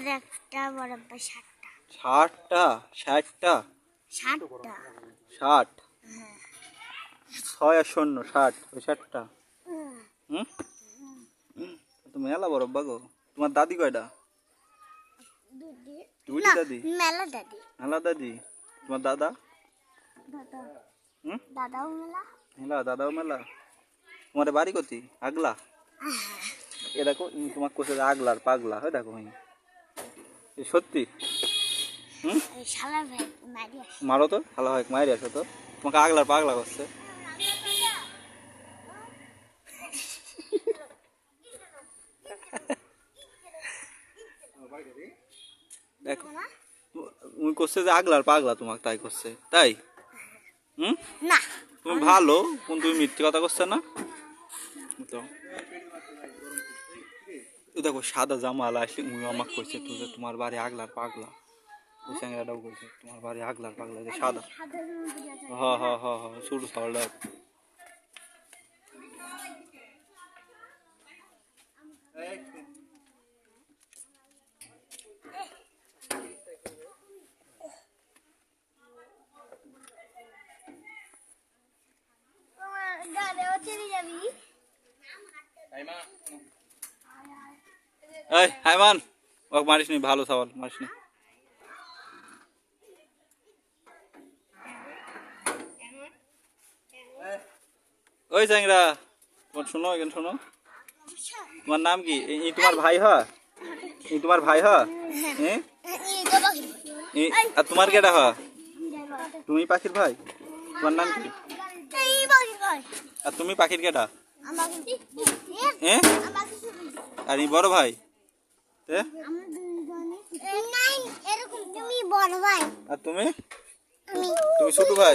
আর একটা বরাবর 60টা। 60টা? 60টা? 60টা। 60? 6 আর 0 60, ওই 60টা। হুম, তুমি মেলা বড় বাগো। তোমার দাদি কয়টা? দুইটি দাদি? মেলা দাদি। মেলা দাদি। তোমার দাদা? দাদা। হুম, দাদাও মেলা। মেলা, দাদাও মেলা। তোমার বাড়ি কতি? আগলা? এ দেখো তোমার কোথায় আগলার পাগলা, হয় দেখো সত্যি। হুম, শালা ভাই মারি আসে। মারো তো, ভালো হয় মারি আসো তো। তোমাকে আগলার পাগলা করছে। দেখো তুমি করছে যে আগলার পাগলা, তোমাকে তাই করছে তাই। হুম, না তুমি ভালো কোন, তুমি মিথ্যে কথা করছে না তো। দেখো সাদা জামালা আসলে উনি আমাকে করছে তোমার বাড়ি আগলার পাগলা। ওই স্যাংরাটাও করছে তোমার বাড়ি আগলার পাগলা, যে সাদা। হ্যাঁ হ্যাঁ হ্যাঁ হ্যাঁ, শুরু সালটা। এই হাইমান, ওকে মারিস নি, ভালো সওয়াল মারিস নি। ওই স্যাংরা, তোমার শোনো এখানে শোনো। তোমার নাম কি? এই তোমার ভাই হয়? এই তোমার ভাই হয়? হ্যাঁ, আর তোমার কেটা হয়? তুমি পাখির ভাই? তোমার নাম কি? আর তুমি পাখির কেটা? হ্যাঁ, আর এই বড় ভাই? আর তুমি? তুমি ছোট ভাই?